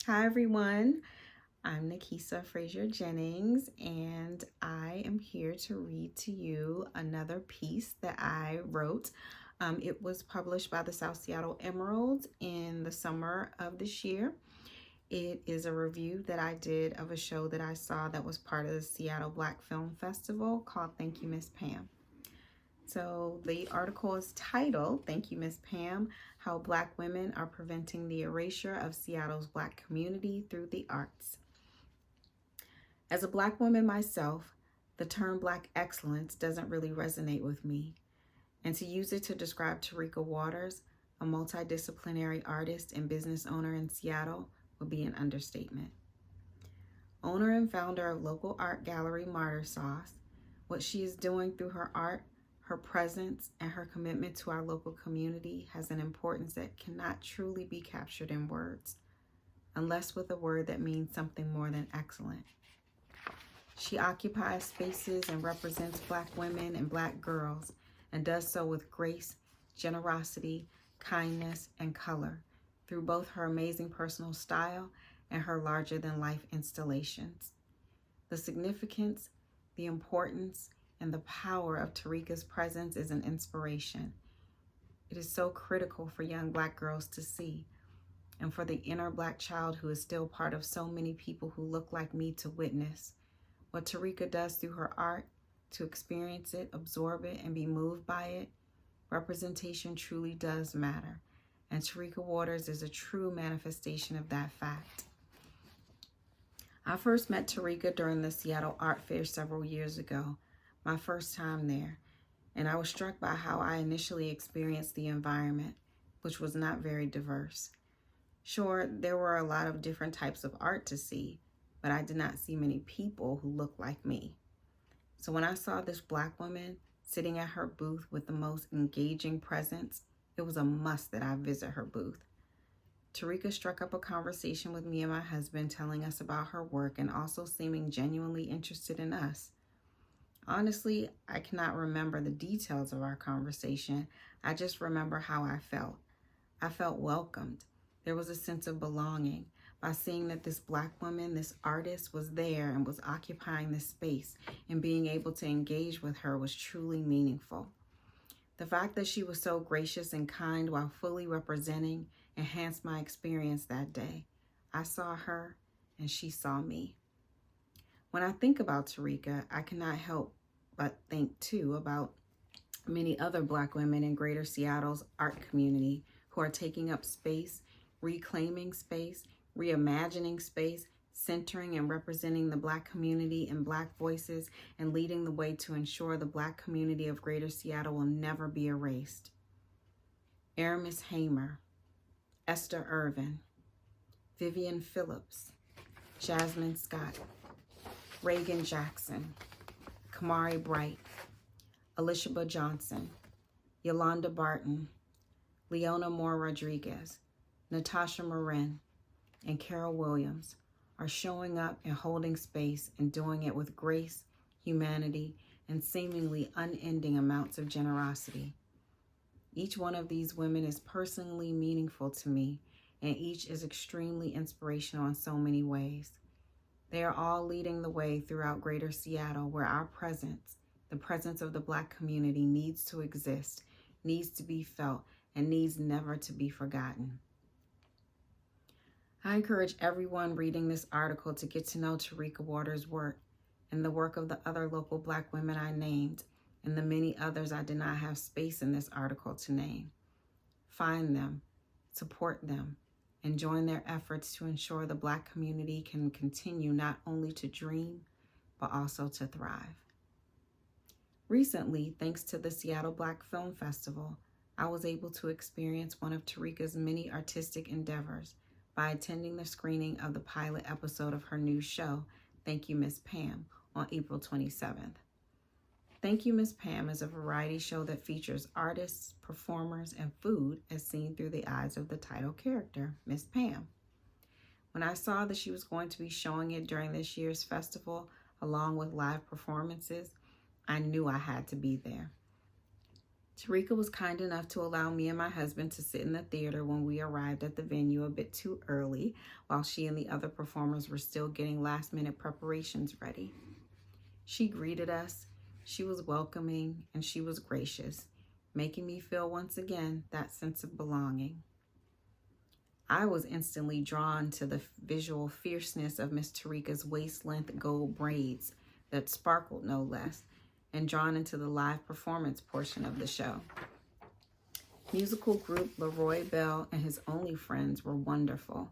Hi everyone, I'm NaKeesa Frazier-Jennings and I am here to read to you another piece that I wrote. It was published by the South Seattle Emerald in the summer of this year. It is a review that I did of a show that I saw that was part of the Seattle Black Film Festival called Thank You, Miss Pam. So the article is titled, Thank You, Miss Pam, How Black Women Are Preventing the Erasure of Seattle's Black Community Through the Arts. As a Black woman myself, the term Black excellence doesn't really resonate with me. And to use it to describe Tarika Waters, a multidisciplinary artist and business owner in Seattle, would be an understatement. Owner and founder of local art gallery Martyr Sauce, what she is doing through her art, her presence, and her commitment to our local community has an importance that cannot truly be captured in words, unless with a word that means something more than excellent. She occupies spaces and represents Black women and Black girls, and does so with grace, generosity, kindness, and color through both her amazing personal style and her larger-than-life installations. The significance, the importance, and the power of Tarika's presence is an inspiration. It is so critical for young Black girls to see, and for the inner Black child who is still part of so many people who look like me to witness. What Tarika does through her art, to experience it, absorb it, and be moved by it, representation truly does matter. And Tarika Waters is a true manifestation of that fact. I first met Tarika during the Seattle Art Fair several years ago, my first time there, and I was struck by how I initially experienced the environment, which was not very diverse. Sure, there were a lot of different types of art to see, but I did not see many people who looked like me. So when I saw this Black woman sitting at her booth with the most engaging presence, it was a must that I visit her booth. Tarika struck up a conversation with me and my husband, telling us about her work and also seeming genuinely interested in us. Honestly, I cannot remember the details of our conversation. I just remember how I felt. I felt welcomed. There was a sense of belonging by seeing that this Black woman, this artist, was there and was occupying this space, and being able to engage with her was truly meaningful. The fact that she was so gracious and kind while fully representing enhanced my experience that day. I saw her and she saw me. When I think about Tarika, I cannot help but think too about many other Black women in Greater Seattle's art community who are taking up space, reclaiming space, reimagining space, centering and representing the Black community and Black voices, and leading the way to ensure the Black community of Greater Seattle will never be erased. Aramis Hamer, Esther Irvin, Vivian Phillips, Jasmine Scott, Reagan Jackson, Kamari Bright, Elishaba Johnson, Yolanda Barton, Leona Moore Rodriguez, Natasha Marin, and Carol Williams are showing up and holding space and doing it with grace, humanity, and seemingly unending amounts of generosity. Each one of these women is personally meaningful to me, and each is extremely inspirational in so many ways. They are all leading the way throughout Greater Seattle, where our presence, the presence of the Black community, needs to exist, needs to be felt, and needs never to be forgotten. I encourage everyone reading this article to get to know Tarika Waters' work and the work of the other local Black women I named, and the many others I did not have space in this article to name. Find them, support them, and join their efforts to ensure the Black community can continue not only to dream, but also to thrive. Recently, thanks to the Seattle Black Film Festival, I was able to experience one of Tarika's many artistic endeavors by attending the screening of the pilot episode of her new show, Thank You, Miss Pam, on April 27th. Thank You, Miss Pam is a variety show that features artists, performers, and food as seen through the eyes of the title character, Miss Pam. When I saw that she was going to be showing it during this year's festival, along with live performances, I knew I had to be there. Tarika was kind enough to allow me and my husband to sit in the theater when we arrived at the venue a bit too early, while she and the other performers were still getting last-minute preparations ready. She greeted us, she was welcoming, and she was gracious, making me feel once again that sense of belonging. I was instantly drawn to the visual fierceness of Miss Tarika's waist-length gold braids that sparkled no less, and drawn into the live performance portion of the show. Musical group Leroy Bell and his only friends were wonderful.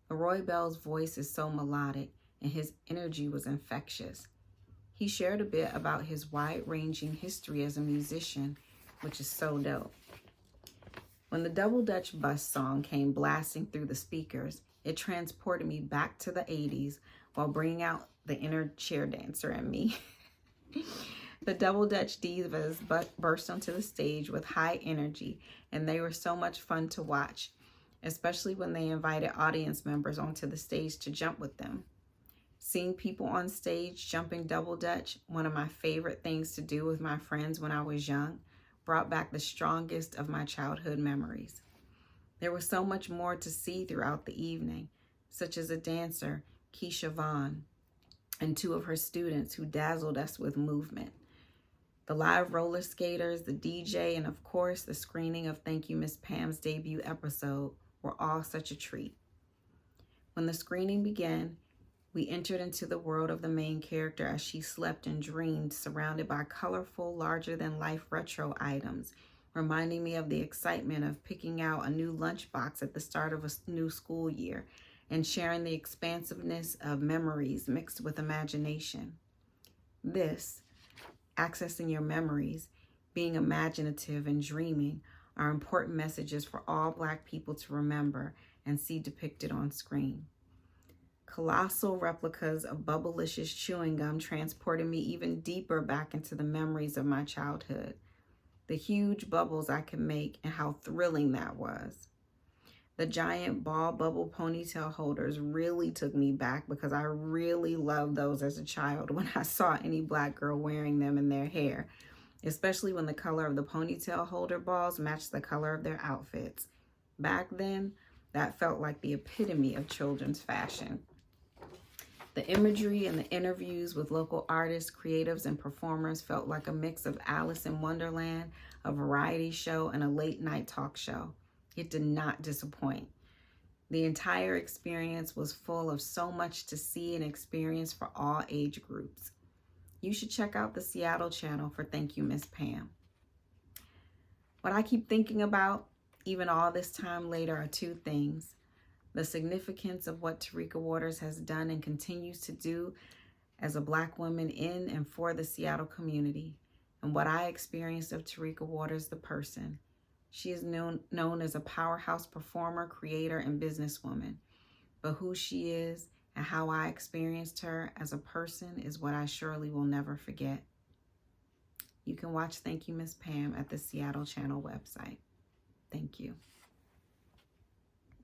Leroy Bell's voice is so melodic, and his energy was infectious. He shared a bit about his wide-ranging history as a musician, which is so dope. When the Double Dutch Bus song came blasting through the speakers, it transported me back to the 80s while bringing out the inner chair dancer in me. The Double Dutch divas burst onto the stage with high energy, and they were so much fun to watch, especially when they invited audience members onto the stage to jump with them. Seeing people on stage jumping Double Dutch, one of my favorite things to do with my friends when I was young, brought back the strongest of my childhood memories. There was so much more to see throughout the evening, such as a dancer, Keisha Vaughn, and two of her students who dazzled us with movement. The live roller skaters, the DJ, and of course, the screening of Thank You, Miss Pam's debut episode were all such a treat. When the screening began, we entered into the world of the main character as she slept and dreamed, surrounded by colorful, larger-than-life retro items, reminding me of the excitement of picking out a new lunchbox at the start of a new school year and sharing the expansiveness of memories mixed with imagination. This, accessing your memories, being imaginative and dreaming, are important messages for all Black people to remember and see depicted on screen. Colossal replicas of Bubblicious chewing gum transported me even deeper back into the memories of my childhood. The huge bubbles I could make and how thrilling that was. The giant ball bubble ponytail holders really took me back because I really loved those as a child when I saw any Black girl wearing them in their hair, especially when the color of the ponytail holder balls matched the color of their outfits. Back then, that felt like the epitome of children's fashion. The imagery and the interviews with local artists, creatives, and performers felt like a mix of Alice in Wonderland, a variety show, and a late-night talk show. It did not disappoint. The entire experience was full of so much to see and experience for all age groups. You should check out the Seattle channel for Thank You, Miss Pam. What I keep thinking about, even all this time later, are two things. The significance of what Tarika Waters has done and continues to do as a Black woman in and for the Seattle community, and what I experienced of Tarika Waters, the person. She is known as a powerhouse performer, creator, and businesswoman. But who she is and how I experienced her as a person is what I surely will never forget. You can watch Thank You, Miss Pam at the Seattle Channel website. Thank you.